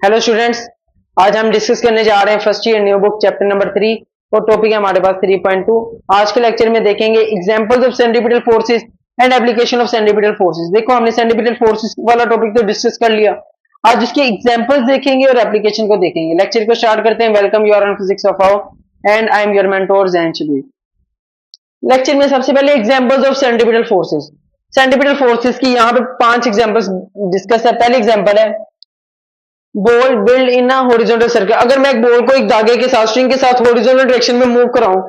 Hello students, आज हम discuss करने जा रहे हैं first year new book chapter number 3 और टॉपिक है हमारे पास 3.2। आज के लेक्चर में देखेंगे examples of centripetal forces and application of centripetal forces. देखो, हमने सेंट्रीपिटल फोर्सेस वाला टॉपिक तो डिस्कस कर लिया, आज उसके एग्जांपल्स देखेंगे और एप्लीकेशन को देखेंगे। लेक्चर को स्टार्ट करते हैं। Welcome, you are on physics of how and I am your mentor जैन चबीर। लेक्चर में सबसे पहले examples of centripetal forces. Centripetal forces की यहाँ पे 5 एग्जांपल्स डिस्कस है। पहले एग्जांपल है ball build in horizontal circle. अगर मैं एक बॉल को एक धागे के साथ स्ट्रिंग के साथ हॉरिजॉन्टल डायरेक्शन में मूव कराऊं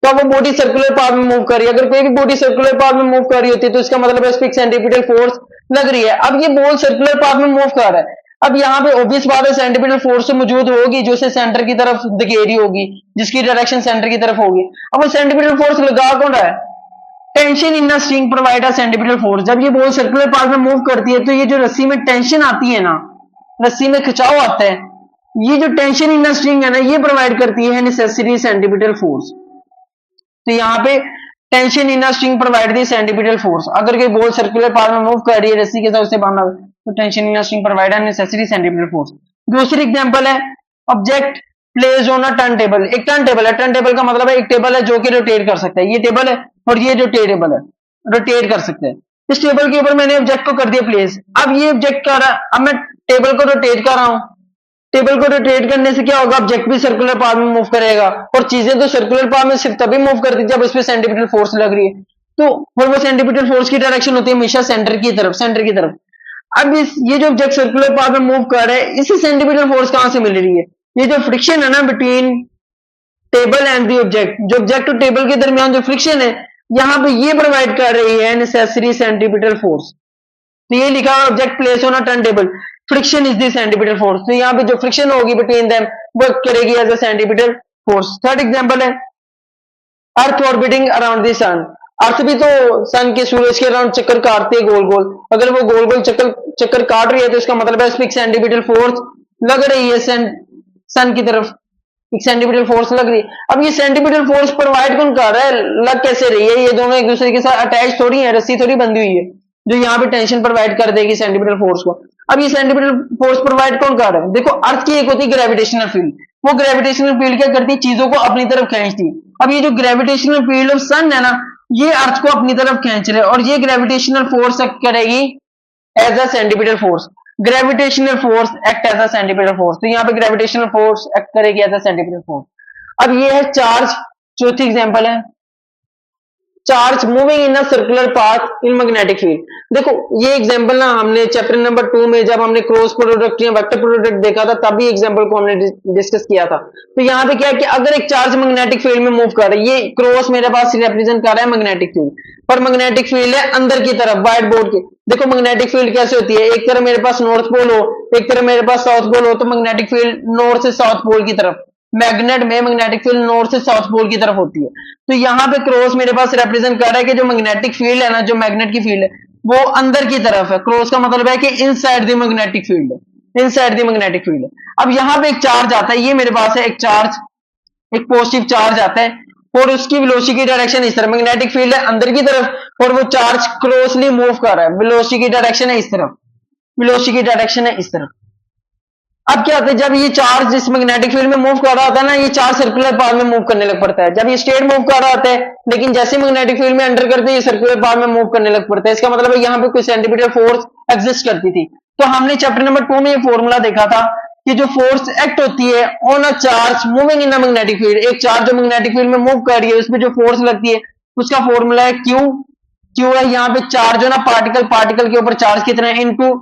तो वो बॉडी सर्कुलर पाथ में मूव कर रही है। अगर कोई भी बॉडी सर्कुलर पाथ में मूव कर रही होती है तो इसका मतलब है इस पे सेंट्रीपिटल फोर्स लग रही है। अब ये बॉल सर्कुलर पाथ में मूव कर रहा है। अब यहाँ पे ऑब्वियस बात है सेंट्रीपिटल फोर्स तो मौजूद होगी जो से सेंटर की तरफ धकेली होगी, जिसकी डायरेक्शन सेंटर की तरफ होगी। अब वो सेंट्रीपिटल फोर्स लगा कौन रहा है? Tension in string provide a centripetal force. जब ये बॉल सर्कुलर पाथ में मूव करती है तो ये जो रस्सी में टेंशन आती है ना, रस्सी में खिंचाव आता है, ये जो टेंशन इन स्ट्रिंग है ना, ये प्रोवाइड करती है नेसेसरी सेंट्रीपिटल फोर्स। तो यहाँ पे tension in string provide the centripetal force. अगर कोई बॉल सर्कुलर पाथ में मूव कर रही है रस्सी के साथ उसे बांधा हुआ तो tension in string provide necessary centripetal force. दूसरी एग्जांपल है object placed on a turn table. एक टर्न टेबल है, टर्न टेबल का मतलब है एक टेबल है जो कि रोटेट कर सकता है। ये टेबल है और ये जो टेबल है रोटेट कर सकते हैं। इस टेबल के ऊपर मैंने ऑब्जेक्ट को कर दिया प्लेस। अब ये ऑब्जेक्ट कर रहा है, अब मैं टेबल को रोटेट कर रहा हूं। टेबल को रोटेट करने से क्या होगा? ऑब्जेक्ट भी सर्कुलर पाथ में मूव करेगा और चीजें तो सर्कुलर पाथ में सिर्फ तभी मूव करती जब उस पर सेंट्रीपिटल फोर्स लग रही है। तो और वो सेंट्रीपिटल फोर्स की डायरेक्शन होती है हमेशा सेंटर की तरफ, सेंटर की तरफ। अब ये जो ऑब्जेक्ट सर्कुलर पाथ में मूव कर रहा है इसे सेंट्रीपिटल फोर्स कहां से मिल रही है? ये जो फ्रिक्शन है ना between table and the object, जो ऑब्जेक्ट और टेबल के दरमियान जो फ्रिक्शन है यहां पे ये प्रोवाइड कर रही है नेसेसरी सेंट्रीपिटल फोर्स। तो ये लिखा हुआ object place on a turn table, friction is the centripetal force. तो यहाँ पे जो फ्रिक्शन होगी बिटवीन देम वो करेगी as a centripetal force. Third example है earth orbiting around the sun. Earth भी तो सन के सूरज के अराउंड चक्कर काटती है गोल गोल। अगर वो गोल गोल चक्कर काट रही है तो इसका मतलब है इस पे सेंट्रीपिटल फोर्स लग रही है सन की तरफ, एक सेंट्रीपिटल फोर्स लग रही है। अब ये सेंट्रीपिटल फोर्स प्रोवाइड कौन कर रहा है? लग कैसे रही है? ये दोनों एक दूसरे के साथ अटैच थोड़ी है, रस्सी थोड़ी बंधी हुई है जो यहाँ पे टेंशन प्रोवाइड कर देगी सेंट्रीपिटल फोर्स को। अब ये सेंट्रीपिटल फोर्स प्रोवाइड कौन कर रहा है? देखो, अर्थ की एक होती है ग्रेविटेशनल फील्ड। वो ग्रेविटेशनल फील्ड क्या करती है? चीजों को अपनी तरफ खींचती है। अब ये जो ग्रेविटेशनल फील्ड ऑफ सन है ना, ये अर्थ को अपनी तरफ खींच रहे और ये ग्रेविटेशनल फोर्स एक्ट करेगी as a centripetal force. Gravitational force act as a centripetal force. तो यहाँ पे ग्रेविटेशनल फोर्स एक्ट करेगी एज अ सेंट्रीपिटल फोर्स। अब ये है चार्ज। चौथी एग्जांपल है charge moving in a circular path in magnetic field. देखो, ये एग्जांपल ना हमने चैप्टर नंबर 2 में जब हमने क्रॉस प्रोडक्ट या वेक्टर प्रोडक्ट देखा था तभी एग्जांपल को हमने डिस्कस किया था। तो यहाँ पे क्या है कि अगर एक चार्ज मैग्नेटिक फील्ड में मूव कर रहा है, ये क्रॉस मेरे पास रिप्रेजेंट कर रहा है मैग्नेटिक फील्ड, पर मैग्नेटिक फील्ड है अंदर की तरफ व्हाइट बोर्ड के। देखो मैग्नेटिक फील्ड कैसे होती है? एक तरफ मेरे पास नॉर्थ पोल हो, एक तरफ मेरे पास साउथ पोल हो, तो मैग्नेटिक फील्ड नॉर्थ से साउथ पोल की तरफ, मैग्नेट में मैग्नेटिक फील्ड नॉर्थ से साउथ पोल की तरफ होती है। तो यहाँ पे क्रॉस मेरे पास रिप्रेजेंट कर रहा है कि जो मैग्नेटिक फील्ड है ना, जो मैग्नेट की फील्ड है वो अंदर की तरफ है। क्रॉस का मतलब है कि इनसाइड द मैग्नेटिक फील्ड है, इनसाइड द मैग्नेटिक फील्ड है। अब यहाँ पे एक चार्ज आता है, ये मेरे पास है एक चार्ज, एक पॉजिटिव चार्ज आता है और उसकी वेलोसिटी की डायरेक्शन इस तरफ, मैग्नेटिक फील्ड है अंदर की तरफ और वो चार्ज क्रॉसली मूव कर रहा है, वेलोसिटी की डायरेक्शन है इस तरफ, वेलोसिटी की डायरेक्शन है इस तरफ। अब क्या होता है? जब ये चार्ज जिस मैग्नेटिक फील्ड में मूव कर रहा होता है ना, ये चार्ज सर्कुलर पाथ में मूव करने लग पड़ता है। जब ये स्ट्रेट मूव कर रहा होता है, लेकिन जैसे मैग्नेटिक फील्ड में एंटर करते हैं ये सर्कुलर पाथ में मूव करने लग पड़ता है। इसका मतलब है यहाँ पे कोई सेंट्रीपिटल फोर्स एग्जिस्ट करती थी। तो हमने चैप्टर नंबर 2 में ये फॉर्मूला देखा था कि जो फोर्स एक्ट होती है on a charge moving in a magnetic field, एक चार्ज जो मैग्नेटिक फील्ड में मूव कर रही है उसमें जो फोर्स लगती है उसका फॉर्मूला है क्यू। क्यू है यहाँ पे चार्ज हो ना, पार्टिकल के ऊपर चार्ज कितना है into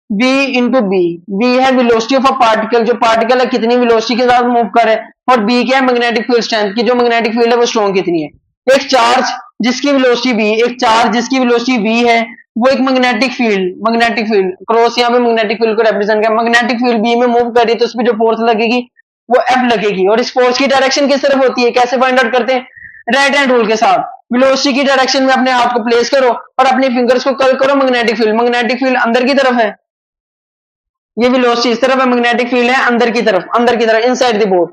v into b. v है वेलोसिटी ऑफ अ पार्टिकल, जो पार्टिकल है कितनी वेलोसिटी के साथ मूव करे, और b क्या है? मैग्नेटिक फील्ड स्ट्रेंथ की, जो मैग्नेटिक फील्ड है वो स्ट्रॉन्ग कितनी है। एक चार्ज जिसकी वेलोसिटी v, एक चार्ज जिसकी वेलोसिटी v है वो एक मैग्नेटिक फील्ड क्रॉस यहाँ पे मैग्नेटिक फील्ड को रिप्रेजेंट कर, मैग्नेटिक फील्ड b में मूव कर रही है तो उसमें जो फोर्स लगेगी वो f लगेगी। और इस फोर्स की डायरेक्शन किस तरफ होती है? कैसे फाइंड आउट करते हैं? राइट हैंड रूल के साथ। वेलोसिटी की डायरेक्शन में अपने हाथ को प्लेस करो और अपने फिंगर्स को कर्ल करो मैग्नेटिक फील्ड अंदर की तरफ है, ये वेलोसिटी इस तरफ है, मैग्नेटिक फील्ड है अंदर की तरफ इनसाइड द बोर्ड।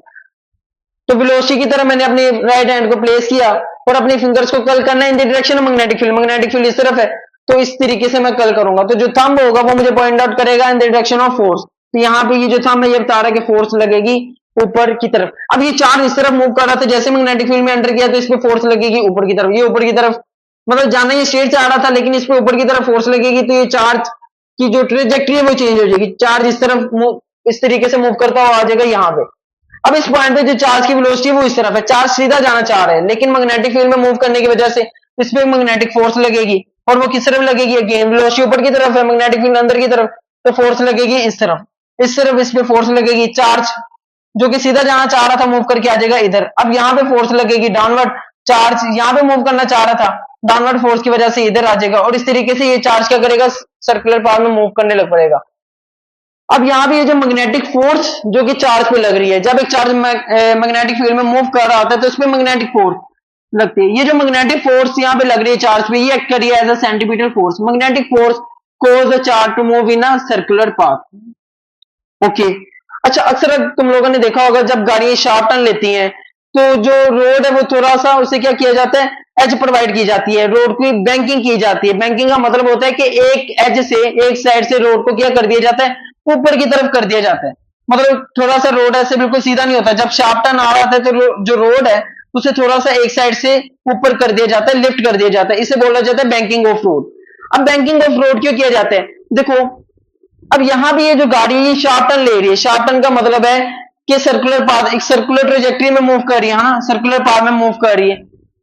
तो वेलोसिटी की तरफ मैंने अपने राइट हैंड को प्लेस किया और अपने फिंगर्स को कर्ल करना है in the direction of magnetic field इस तरफ है, तो इस तरीके से मैं कर्ल करूंगा। तो जो थंब होगा वो मुझे पॉइंट आउट करेगा in the direction of force. तो यहाँ पे ये जो था मैं ये बता रहा कि फोर्स लगेगी ऊपर की तरफ। अब ये चार्ज इस तरफ मूव कर रहा था, जैसे मैग्नेटिक फील्ड में एंटर किया तो इस पे फोर्स लगेगी ऊपर की तरफ, ये ऊपर की तरफ मतलब जाना ये स्ट्रेट से आ रहा था, लेकिन इस पे ऊपर की तरफ फोर्स लगेगी तो ये चार्ज की जो ट्रेजेक्ट्री है वो चेंज हो जाएगी, चार्ज इस तरफ मूव इस तरीके से मूव करता हुआ आ जाएगा यहाँ पे। अब इस पॉइंट पे जो चार्ज की वेलोसिटी है वो इस तरफ है, चार्ज सीधा जाना चाह रहे हैं, लेकिन मैग्नेटिक फील्ड में मूव करने की वजह से इस पे मैग्नेटिक फोर्स लगेगी, और वो किस तरफ लगेगी, अगेन वेलोसिटी ऊपर की तरफ है, मैग्नेटिक फील्ड अंदर की तरफ, तो फोर्स लगेगी इस तरफ, इस तरफ इस पे फोर्स लगेगी, चार्ज जो कि सीधा जाना चाह रहा था मूव करके आ जाएगा इधर। अब यहाँ पे फोर्स लगेगी डाउनवर्ड, चार्ज यहाँ पे मूव करना चाह रहा था, डाउनवर्ड फोर्स की वजह से इधर आ जाएगा, और इस तरीके से ये चार्ज क्या करेगा, सर्कुलर पाथ में मूव करने लग पड़ेगा। अब यहाँ पे ये जो मैग्नेटिक फोर्स जो कि चार्ज पे लग रही है, जब एक चार्ज मैग्नेटिक फील्ड में मूव कर रहा होता है तो उसमें मैग्नेटिक फोर्स लगती है। ये जो मैग्नेटिक फोर्स यहाँ पे लग रही है चार्ज पे, ये एक्ट कर रही है as a centimetre force. Magnetic force cause the charge to move in a circular path. Okay, अच्छा अक्सर तुम लोगों ने देखा होगा जब गाड़ियां शार्प टर्न लेती हैं तो जो रोड है वो थोड़ा सा उसे क्या किया जाता है, एज प्रोवाइड की जाती है, रोड की बैंकिंग की जाती है। बैंकिंग का मतलब होता है कि एक एज से, एक साइड से रोड को क्या कर दिया जाता है, ऊपर की तरफ कर दिया जाता है। मतलब थोड़ा सा रोड ऐसे बिल्कुल सीधा नहीं होता, जब शार्प टर्न आ रहा था तो जो रोड है उसे थोड़ा सा एक साइड से ऊपर कर दिया जाता है, लिफ्ट कर दिया जाता है, इसे बोला जाता है बैंकिंग ऑफ रोड। अब बैंकिंग ऑफ रोड क्यों किया जाता है, देखो अब यहां भी ये जो गाड़ी है शार्प टर्न ले रही है, शार्प टर्न का मतलब है कि सर्कुलर पाथ, एक सर्कुलर ट्रेजेक्टरी में मूव कर रही है, हाँ सर्कुलर पाथ में मूव कर रही है।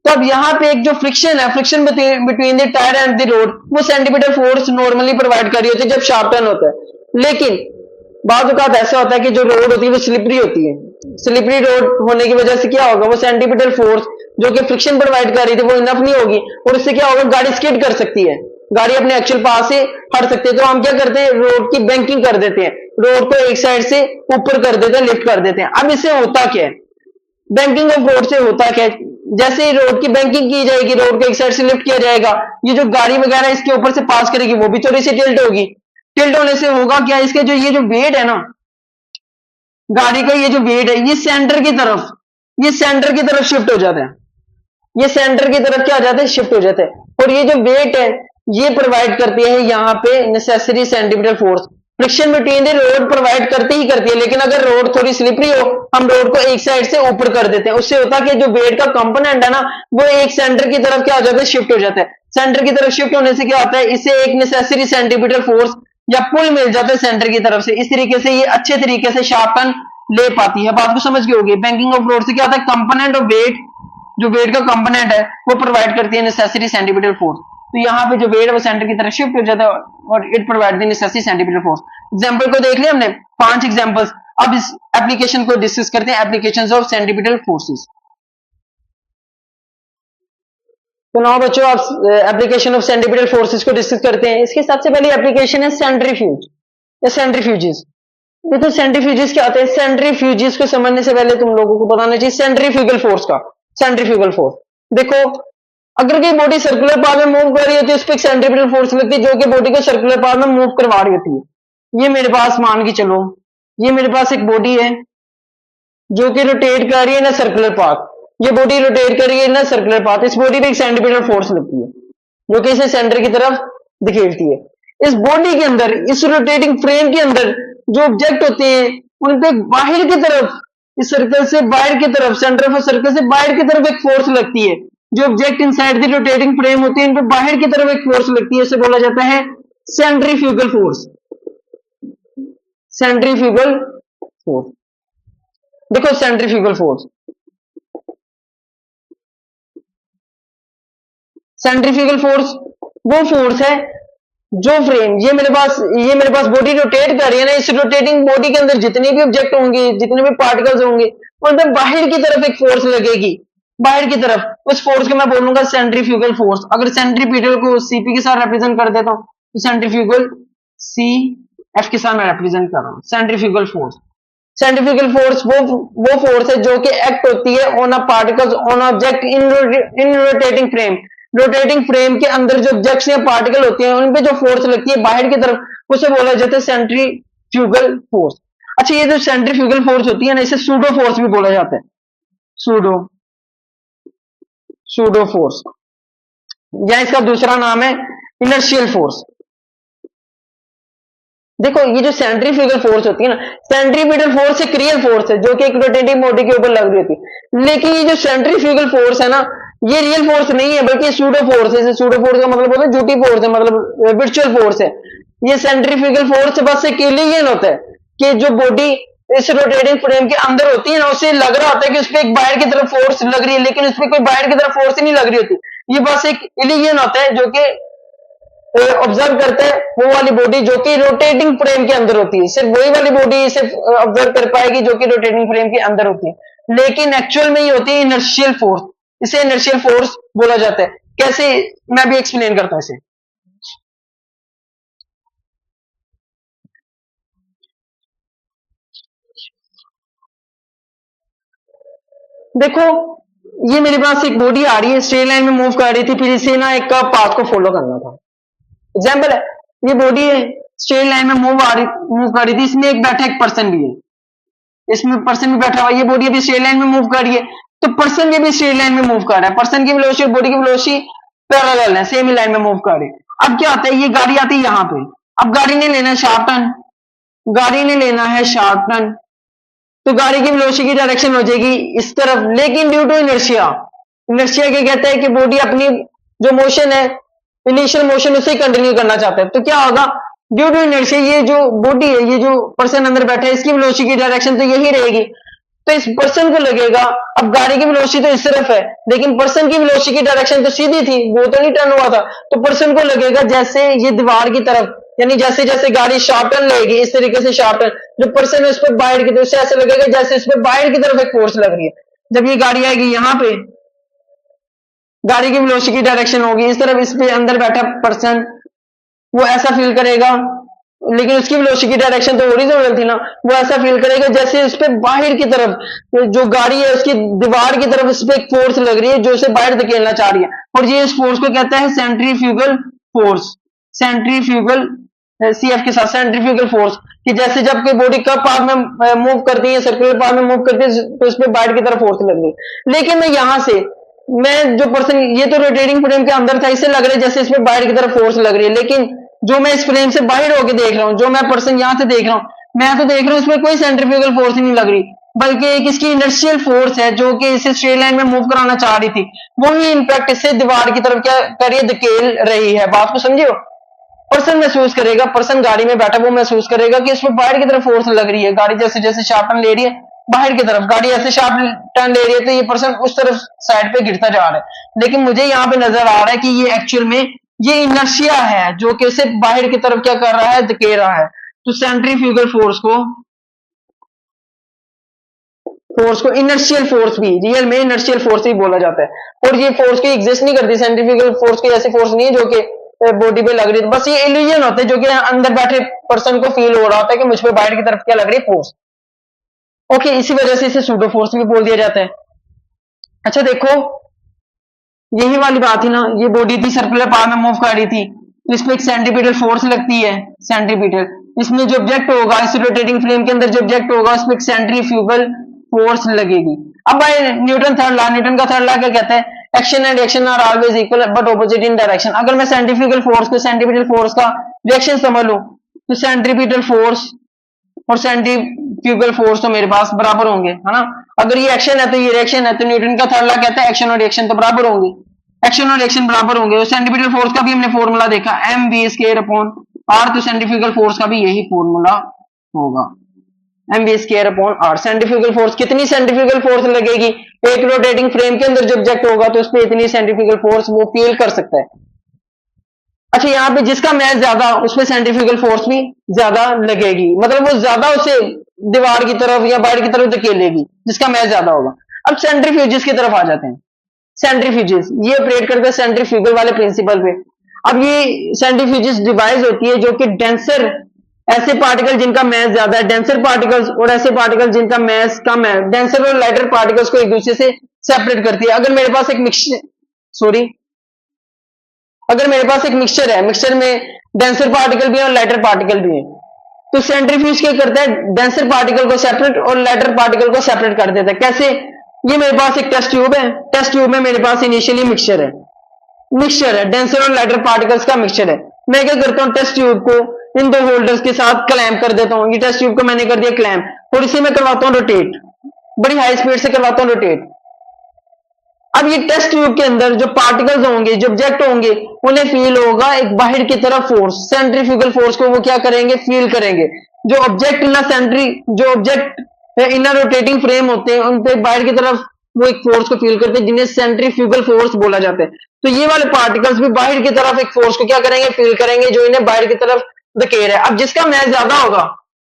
तो अब यहाँ पे एक जो फ्रिक्शन है, friction between the tyre and the road, वो सेंटीमीटर फोर्स नॉर्मली प्रोवाइड कर रही होती है जब शार्प टर्न होता है। लेकिन बाद औक़ात ऐसा होता है कि जो रोड होती है वो स्लिपरी होती है, स्लिपरी रोड होने की वजह से क्या होगा, वो सेंटीमीटर फोर्स जो कि फ्रिक्शन प्रोवाइड कर रही थी वो इनफ नहीं होगी, और इससे क्या होगा, गाड़ी स्किड कर सकती है, गाड़ी अपने एक्चुअल पाथ से हट सकती है। तो हम क्या करते हैं, रोड की बैंकिंग कर देते हैं, रोड को एक साइड से ऊपर कर देते हैं, लिफ्ट कर देते हैं। अब इससे होता क्या है, बैंकिंग ऑफ रोड से होता क्या है, जैसे ही रोड की बैंकिंग की जाएगी, रोड को एक साइड से लिफ्ट किया जाएगा, ये जो गाड़ी वगैरह इसके ऊपर से पास करेगी वो भी थोड़ी सी टिल्ट होगी। टिल्ट होने से होगा क्या, इसके जो ये जो वेट है ना गाड़ी का, ये जो वेट है ये सेंटर की तरफ, ये सेंटर की तरफ शिफ्ट हो जाता है, ये सेंटर की तरफ क्या हो जाता है, शिफ्ट हो जाता है। और ये जो वेट है ये प्रोवाइड करती है यहाँ पे necessary centimetre force, friction between the road provide करती ही करती है। लेकिन अगर रोड थोड़ी स्लिपरी हो, हम रोड को एक साइड से ऊपर कर देते हैं, उससे होता है कि जो वेट का कंपोनेंट है ना वो एक सेंटर की तरफ क्या हो जाता है, शिफ्ट हो जाता है। सेंटर की तरफ शिफ्ट होने से क्या होता है, इसे एक नेसेसरी सेंटीमीटर फोर्स या पुल मिल जाता है सेंटर की तरफ से। इस तरीके से ये अच्छे तरीके से शार्प टर्न ले पाती है। बात को समझ गए होगी, बैंकिंग ऑफ रोड से क्या होता है, कंपोनेंट ऑफ वेट, जो वेट का कंपोनेंट है वो प्रोवाइड करती है नेसेसरी सेंटीमीटर फोर्स। तो यहाँ पे जो वेट है वो सेंटर की तरफ शिफ्ट हो जाता है और it provide the necessary centimetre force. Example को देख लिया हमने 5 एग्जांपल्स। अब इस एप्लीकेशन को डिस्कस करते हैं, एप्लीकेशंस ऑफ सेंटीमीटर फोर्सेस। तो नाउ बच्चों आप एप्लीकेशन ऑफ सेंटीमीटर फोर्सेस को डिस्कस करते हैं। इसकी सबसे पहली एप्लीकेशन है सेंट्रीफ्यूज या सेंट्रीफ्यूजेस। देखो सेंट्रीफ्यूजेस क्या होते हैं, सेंट्रीफ्यूजेस को समझने से पहले तुम लोगों को बताना चाहिए सेंट्रीफ्यूगल फोर्स का। सेंट्रीफ्यूगल फोर्स देखो, अगर कोई बॉडी सर्कुलर पाथ में मूव कर रही होती है उस पर सेंट्रीपिटल फोर्स लगती है जो कि बॉडी को सर्कुलर पाथ में मूव करवा रही होती है। ये मेरे पास मान के चलो, ये मेरे पास एक बॉडी है जो कि रोटेट कर रही है ना सर्कुलर पाथ, ये बॉडी रोटेट कर रही है ना सर्कुलर पाथ, इस बॉडी पे एक सेंट्रीपिटल फोर्स लगती है जो कि इसे सेंटर की तरफ धकेलती है। इस बॉडी के अंदर, इस रोटेटिंग फ्रेम के अंदर जो ऑब्जेक्ट होते हैं उन पे बाहर की तरफ, इस सर्कल से बाहर की तरफ, सेंटर ऑफ सर्कल से बाहर की तरफ एक फोर्स लगती है। जो object inside the rotating frame होते हैं इन पे बाहर की तरफ एक फोर्स लगती है, इसे बोला जाता है सेंट्रीफ्यूगल फोर्स। सेंट्रीफ्यूगल फोर्स देखो, सेंट्रीफ्यूगल फोर्स, सेंट्रीफ्यूगल फोर्स वो फोर्स है जो फ्रेम, ये मेरे पास बॉडी रोटेट कर रही है ना, इस रोटेटिंग बॉडी के अंदर जितने भी ऑब्जेक्ट होंगे, जितने भी पार्टिकल्स होंगे उन पे बाहर की तरफ एक फोर्स लगेगी, बाहर की तरफ। उस फोर्स को मैं बोलूंगा सेंट्रीफ्यूगल फोर्स। अगर सेंट्रीपिटल को सीपी के साथ रिप्रेजेंट कर देता हूं तो सेंट्रीफ्यूगल सी एफ के साथ मैं रिप्रेजेंट कर रहा हूं सेंट्रीफ्यूगल फोर्स। सेंट्रीफ्यूगल फोर्स वो फोर्स है जो कि एक्ट होती है on a particles on object in rotating frame. Rotating frame के अंदर जो ऑब्जेक्ट्स या पार्टिकल होते हैं उन पे जो फोर्स लगती है बाहर की तरफ उसे बोला जाता है सेंट्रीफ्यूगल फोर्स। अच्छा, ये जो सेंट्रीफ्यूगल फोर्स होती है ना इसे सूडो फोर्स भी बोला जाता है, सूडो फोर्स, या इसका दूसरा नाम है इनर्शियल फोर्स। देखो ये जो सेंट्रीफ्यूगल फोर्स होती है ना, सेंट्रीपिटल फोर्स एक रियल फोर्स है जो कि एक रोटेटिंग बॉडी के ऊपर लग रही होती है, लेकिन ये जो सेंट्रीफ्यूगल फोर्स है ना, ये रियल फोर्स नहीं है बल्कि सूडो फोर्स है। सूडो फोर्स का मतलब होता है झूठी फोर्स है, मतलब वर्चुअल फोर्स है। ये सेंट्रीफ्यूगल फोर्स बस एक इल्यूजन होता है कि जो बॉडी इस रोटेटिंग फ्रेम के अंदर होती है ना, उसे लग रहा होता है कि उस पर एक बाहर की तरफ फोर्स लग रही है, लेकिन उस पर कोई बाहर की तरफ फोर्स ही नहीं लग रही होती। ये बस एक इल्यूजन होता है जो कि ऑब्जर्व करता है वो वाली बॉडी जो कि रोटेटिंग फ्रेम के अंदर होती है। सिर्फ वही वाली बॉडी इसे ऑब्जर्व कर पाएगी जो कि रोटेटिंग फ्रेम के अंदर होती है, लेकिन एक्चुअल में ये होती है इनर्शियल फोर्स। इसे इनर्शियल फोर्स बोला जाता है। कैसे, मैं भी एक्सप्लेन करता हूं इसे। देखो ये मेरे पास एक बॉडी आ रही है, स्ट्रेट लाइन में मूव कर रही थी, फिर इसे ना एक पाथ को फॉलो करना था। एग्जाम्पल है, ये बॉडी है, स्ट्रेट लाइन में मूव कर रही थी, इसमें एक बैठा एक पर्सन भी है, इसमें पर्सन भी बैठा हुआ। ये बॉडी अभी स्ट्रेट लाइन में मूव कर रही है, तो पर्सन भी स्ट्रेट लाइन में मूव कर रहा है। पर्सन की वेलोसिटी और बॉडी की वेलोसिटी पैरेलल है, सेम ही लाइन में मूव कर रही है। अब क्या होता है, ये गाड़ी आती है यहाँ पे। अब गाड़ी ने लेना है शार्प टर्न, गाड़ी ने लेना है शार्प टर्न, तो गाड़ी की वेलोसिटी की डायरेक्शन हो जाएगी इस तरफ, लेकिन ड्यू टू इनर्शिया, इनर्शिया क्या कहता है कि बॉडी अपनी जो मोशन है, इनिशियल मोशन, उसे कंटिन्यू करना चाहता है। तो क्या होगा, ड्यू टू इनर्शिया ये जो बॉडी है, ये जो पर्सन अंदर बैठा है, इसकी वेलोसिटी की डायरेक्शन तो यही रहेगी। तो इस पर्सन को लगेगा, अब गाड़ी की वेलोसिटी तो इस तरफ है, लेकिन पर्सन की वेलोसिटी की डायरेक्शन तो सीधी थी, वो तो नहीं टर्न हुआ था। तो पर्सन को लगेगा जैसे ये दीवार की तरफ, यानी जैसे जैसे गाड़ी शार्प टर्न लेगी, इस तरीके से शार्प टर्न, जो पर्सन है उस पर बाहर की तरफ से ऐसे लगेगा जैसे इस पर बाहर की तरफ एक फोर्स लग रही है। जब ये गाड़ी आएगी यहाँ पे, गाड़ी की वेलोसिटी की डायरेक्शन होगी इस तरफ, इस पे अंदर बैठा पर्सन वो ऐसा फील करेगा, लेकिन उसकी वेलोसिटी की डायरेक्शन तो हॉरिजॉन्टल थी ना, वो ऐसा फील करेगा जैसे उस पे बाहर की तरफ जो गाड़ी है उसकी दीवार की तरफ उस पे एक फोर्स लग रही है जो उसे बाहर धकेलना चाह रही है, और ये इस फोर्स को कहता है सेंट्रीफ्यूगल फोर्स। सेंट्रीफ्यूगल सीएफ के साथ सेंट्रीफ्यूगल फोर्स, कि जैसे जब कोई बॉडी कप पाथ में मूव करती है, सर्कुलर पाथ में मूव करती है, तो उस पर बाहर की तरफ फोर्स लग रही है। लेकिन मैं यहां से, मैं जो पर्सन, ये तो रोटेटिंग फ्रेम के अंदर था, इससे लग रहा है जैसे इस पर बाहर की तरफ फोर्स लग रही है, लेकिन जो मैं इस फ्रेम से बाहर होकर देख रहा हूं, जो मैं पर्सन यहां से देख रहा हूं, मैं तो देख रहा हूं इसमें कोई सेंट्रीफ्यूगल फोर्स नहीं लग रही, बल्कि एक इसकी इनर्शियल फोर्स है जो कि इसे स्ट्रेट लाइन में मूव कराना चाह रही थी। वही इंपैक्ट इसे दीवार की तरफ क्या कर रही है, धकेल रही है। बात को समझियो। पर्सन महसूस करेगा, पर्सन गाड़ी में बैठा वो महसूस करेगा कि इसमें बाहर की तरफ फोर्स लग रही है। गाड़ी जैसे जैसे शार्प टर्न ले रही है बाहर की तरफ, गाड़ी ऐसे शार्प टर्न ले रही है, तो ये पर्सन उस तरफ साइड पे गिरता जा रहा है। लेकिन मुझे यहाँ पे नजर आ रहा है कि ये एक्चुअल में ये इनर्शिया है जो कि उसे बाहर की तरफ क्या कर रहा है, धकेल रहा है। तो सेंट्रीफ्यूगल फोर्स को इनर्शियल फोर्स भी, रियल में इनर्शियल फोर्स भी बोला जाता है। और ये फोर्स की एग्जिस्ट नहीं करती, सेंट्रीफ्यूगल फोर्स की ऐसी फोर्स नहीं है जो कि बॉडी पे लग रही है, बस ये इल्यूजन होते हैं जो कि अंदर बैठे पर्सन को फील हो रहा होता है कि मुझ पे बाहर की तरफ क्या लग रही है, फोर्स। ओके, इसी वजह से इसे सूडो फोर्स भी बोल दिया जाता है। अच्छा देखो, यही वाली बात थी ना, ये बॉडी थी सर्कुलर पाथ में मूव कर रही थी, तो इसमें एक सेंट्रीपिटल फोर्स लगती है, सेंट्रीपिटल। इसमें जो ऑब्जेक्ट होगा, इस रोटेटिंग फ्रेम के अंदर जो ऑब्जेक्ट होगा उसमें एक सेंट्रीफ्यूगल फोर्स लगेगी। अब भाई न्यूटन थर्ड लॉ, न्यूटन का थर्ड लॉ क्या कहता है, action and reaction are always equal but opposite in direction. अगर मैं सेंट्रीफ्यूगल फोर्स को सेंट्रीपिटल फोर्स का रिएक्शन समझ लूं, तो सेंट्रीपिटल फोर्स और सेंट्रीफ्यूगल फोर्स तो मेरे पास बराबर होंगे, है ना। अगर ये एक्शन है तो ये रिएक्शन है, तो न्यूटन का थर्ड लॉ कहता है एक्शन और रिएक्शन तो बराबर होंगे, एक्शन और रिएक्शन बराबर होंगे। और सेंट्रीपिटल फोर्स का भी हमने फॉर्मूला देखा, m v square upon r, तो सेंट्रीफ्यूगल फोर्स का भी यही फॉर्मूला होगा, m v square upon r. Centrifugal force, कितनी सेंट्रीफ्यूगल फोर्स लगेगी, एक रोटेटिंग फ्रेम के अंदर जो ऑब्जेक्ट होगा तो उस पर इतनी सेंट्रीफ्यूगल फोर्स वो फील कर सकता है। अच्छा, यहाँ पे जिसका मैच ज्यादा उस पर सेंट्रीफ्यूगल फोर्स भी ज्यादा लगेगी, मतलब वो ज्यादा उसे दीवार की तरफ या बाहर की तरफ धकेलेगी जिसका मैच ज्यादा होगा। अब सेंट्रीफ्यूजेस की तरफ आ जाते हैं। सेंट्रीफ्यूजेस ये ऑपरेट करते हैं सेंट्रीफ्यूगल वाले प्रिंसिपल पे। अब ये सेंट्रीफ्यूजेस डिवाइस होती है जो कि डेंसर, ऐसे पार्टिकल जिनका मैस ज्यादा है, डेंसर पार्टिकल्स, और ऐसे पार्टिकल जिनका मैस कम है, डेंसर और लाइटर पार्टिकल्स को एक दूसरे से सेपरेट करती है। अगर मेरे पास एक अगर मेरे पास एक मिक्सचर है, मिक्सचर में डेंसर पार्टिकल भी है और लाइटर पार्टिकल भी है, तो सेंट्रीफ्यूज क्या करता है, डेंसर पार्टिकल को सेपरेट और लाइटर पार्टिकल को सेपरेट कर देता है। कैसे, ये मेरे पास एक टेस्ट ट्यूब है, टेस्ट ट्यूब में मेरे पास इनिशियली मिक्सचर है डेंसर और लाइटर पार्टिकल्स का मिक्सचर है। मैं क्या करता हूं, टेस्ट ट्यूब को इन दो होल्डर्स के साथ क्लैम्प कर देता हूँ। ये टेस्ट ट्यूब को मैंने कर दिया क्लैम्प और इसे मैं करवाता हूँ रोटेट, बड़ी हाई स्पीड से करवाता हूँ रोटेट। अब ये टेस्ट ट्यूब के अंदर जो पार्टिकल्स होंगे, जो ऑब्जेक्ट होंगे, उन्हें फील होगा एक बाहर की तरफ फोर्स, सेंट्रीफ्यूगल फोर्स को वो क्या करेंगे, फील करेंगे। जो ऑब्जेक्ट इनर जो ऑब्जेक्ट इनर रोटेटिंग फ्रेम होते हैं, उन पे बाहर की तरफ वो एक फोर्स को फील करते हैं जिन्हें सेंट्रीफ्यूगल फोर्स बोला जाता है। तो ये वाले पार्टिकल्स भी बाहर की तरफ एक फोर्स को क्या करेंगे, फील करेंगे, जो इन्हें बाहर की तरफ धकेल है। अब जिसका मैच ज्यादा होगा,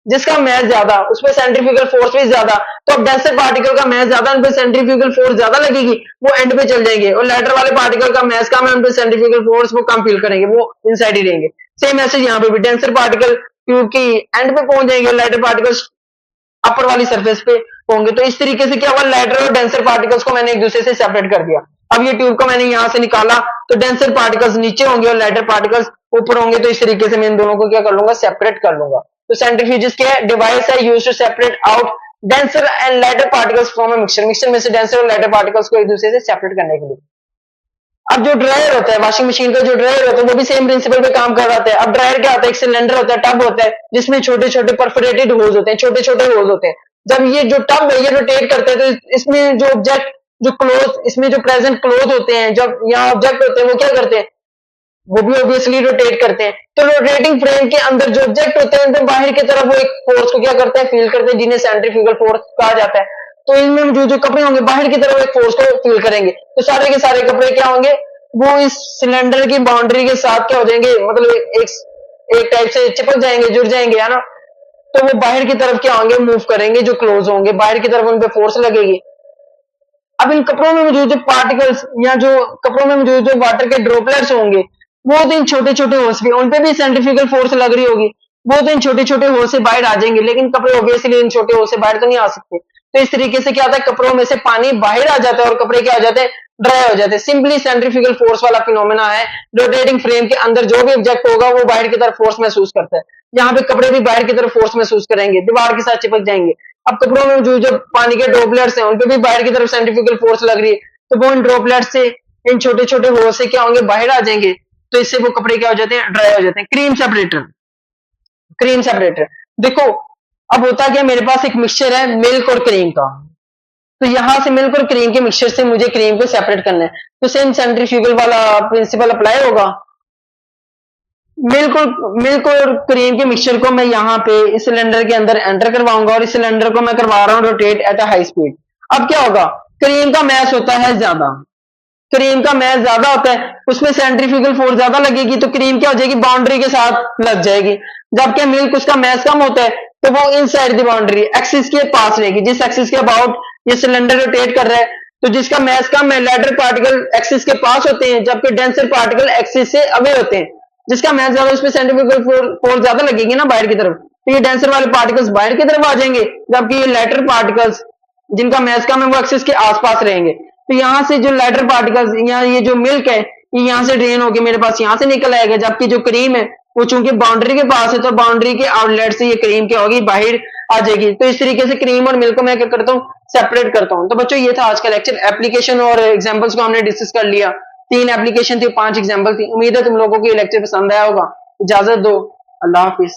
जिसका मैच ज्यादा, उसमें सेंट्रीफ्यूगल फोर्स भी ज्यादा, तो अब डेंसर पार्टिकल का मैच ज्यादा, उन पे सेंट्रीफ्यूगल फोर्स ज्यादा लगेगी, वो एंड पे चल जाएंगे। और लेटर वाले पार्टिकल का मैच कम है, उन पे सेंट्रीफ्यूगल फोर्स वो कम फील करेंगे, वो इनसाइड ही रहेंगे। सेम मैसेज यहाँ पे भी, डेंसर पार्टिकल ट्यूब की एंड पे पहुंच जाएंगे, लेटर पार्टिकल्स अपर वाली सरफेस पे होंगे। तो इस तरीके से क्या हुआ, लेटर और डेंसर पार्टिकल्स को मैंने एक दूसरे से सेपरेट कर दिया। अब ये ट्यूब को मैंने यहां से निकाला, तो डेंसर पार्टिकल्स नीचे होंगे और लेटर पार्टिकल्स ऊपर होंगे। तो इस तरीके से मैं इन दोनों को क्या कर लूंगा, सेपरेट कर लूंगा। तो सेंट्रीफ्यूज क्या है, डिवाइस है used to separate out denser and lighter particles from a mixture. Mixture में से डेंसर और लेटर पार्टिकल्स को एक दूसरे से सेपरेट करने के लिए। अब जो ड्रायर होता है, वॉशिंग मशीन का जो ड्रायर होता है, वो भी सेम प्रिंसिपल पे काम कर रहा है। अब ड्रायर क्या होता है, एक सिलेंडर होता है, टब होता है, जिसमें छोटे छोटे परफोरेटेड होल्स होते हैं, छोटे छोटे होल्स होते हैं। जब ये जो टब है ये रोटेट करते हैं, तो इसमें जो ऑब्जेक्ट, जो क्लोथ, इसमें जो प्रेजेंट क्लोथ होते हैं, जब यहाँ ऑब्जेक्ट होते हैं, वो क्या करते हैं, वो भी ऑब्वियसली रोटेट करते हैं। तो रोटेटिंग फ्रेम के अंदर जो ऑब्जेक्ट होते हैं, उनपे बाहर की तरफ वो एक फोर्स को क्या करते हैं, फील करते हैं, जिन्हें सेंट्रीफ्यूगल फोर्स कहा जाता है। तो इनमें जो जो कपड़े होंगे, बाहर की तरफ एक फोर्स को फील करेंगे। तो सारे के सारे कपड़े क्या होंगे, वो इस सिलेंडर की बाउंड्री के साथ क्या हो जाएंगे, मतलब एक टाइप से चिपक जाएंगे, जुड़ जाएंगे, है ना। तो वो बाहर की तरफ क्या होंगे, मूव करेंगे, जो क्लोज होंगे, बाहर की तरफ उन पे फोर्स लगेगी। अब इन कपड़ों में मौजूद जो पार्टिकल्स या जो कपड़ों में मौजूद जो वाटर के ड्रॉपलेट्स होंगे, वो तो इन छोटे छोटे होल्स भी, उन पे भी सेंट्रीफ्यूगल फोर्स लग रही होगी, वो तो इन छोटे छोटे होल से बाहर आ जाएंगे, लेकिन कपड़े ऑब्वियसली इन छोटे होल से बाहर तो नहीं आ सकते। तो इस तरीके से क्या होता है, कपड़ों में से पानी बाहर आ जाता है और कपड़े क्या हो जाते हैं, ड्राई हो जाते हैं। सिंपली सेंट्रीफ्यूगल फोर्स वाला फिनोमेना है। रोटेटिंग फ्रेम के अंदर जो भी ऑब्जेक्ट होगा वो बाहर की तरफ फोर्स महसूस करता है। यहाँ पे कपड़े भी बाहर की तरफ फोर्स महसूस करेंगे, दीवार के साथ चिपक जाएंगे। अब कपड़ों में जो पानी के ड्रॉपलेट्स हैं, उनपे भी बाहर की तरफ सेंट्रीफ्यूगल फोर्स लग रही है, तो वो इन ड्रॉपलेट्स से, इन छोटे छोटे होल से क्या होंगे, बाहर आ जाएंगे। तो इससे वो कपड़े क्या हो जाते हैं, ड्राई हो जाते हैं। क्रीम सेपरेटर, क्रीम सेपरेटर देखो, अब होता क्या, मेरे पास एक मिक्सचर है मिल्क और क्रीम का। तो यहां से मिल्क और क्रीम के मिक्सचर से मुझे क्रीम को सेपरेट करना है, तो सेम सेंट्रीफ्यूगल वाला प्रिंसिपल अप्लाई होगा। मिल्क और क्रीम के मिक्सचर को मैं यहाँ पे इस सिलेंडर के अंदर एंटर करवाऊंगा और इस सिलेंडर को मैं करवा रहा हूँ rotate at a high speed. अब क्या होगा, क्रीम का मैस होता है ज्यादा, क्रीम का मैस ज्यादा होता है, उसमें सेंट्रीफ्यूगल फोर्स ज्यादा लगेगी, तो क्रीम क्या हो जाएगी, बाउंड्री के साथ लग जाएगी। जबकि मिल्क, उसका मैस कम होता है, तो वो इनसाइड द बाउंड्री एक्सिस के पास रहेगी, जिस एक्सिस के अबाउट ये सिलेंडर रोटेट कर रहा है। तो जिसका मैस कम है, लेटर पार्टिकल एक्सिस के पास होते हैं, जबकि डेंसर पार्टिकल एक्सिस से अवे होते हैं। जिसका मैस ज्यादा, उसमें सेंट्रीफ्यूगल फोर्स ज्यादा लगेगी ना बाहर की तरफ, तो ये डेंसर वाले पार्टिकल्स बाहर की तरफ आ जाएंगे, जबकि ये लेटर पार्टिकल्स जिनका मैस कम है वो एक्सिस के आसपास रहेंगे। तो यहाँ से जो लेटर पार्टिकल्स, या ये जो मिल्क है, ये यहाँ से ड्रेन होके मेरे पास यहाँ से निकल आएगा, जबकि जो क्रीम है वो चूंकि बाउंड्री के पास है, तो बाउंड्री के आउटलेट से ये क्रीम क्या होगी, बाहर आ जाएगी। तो इस तरीके से क्रीम और मिल्क को मैं क्या करता हूँ, सेपरेट करता हूँ। तो बच्चों ये था आज का लेक्चर। एप्लीकेशन और एग्जाम्पल्स को हमने डिस्कस कर लिया। 3 एप्लीकेशन थी, 5 एग्जाम्पल थी। उम्मीद है तुम लोगों को ये लेक्चर पसंद आया होगा। इजाजत दो, अल्लाह हाफिज।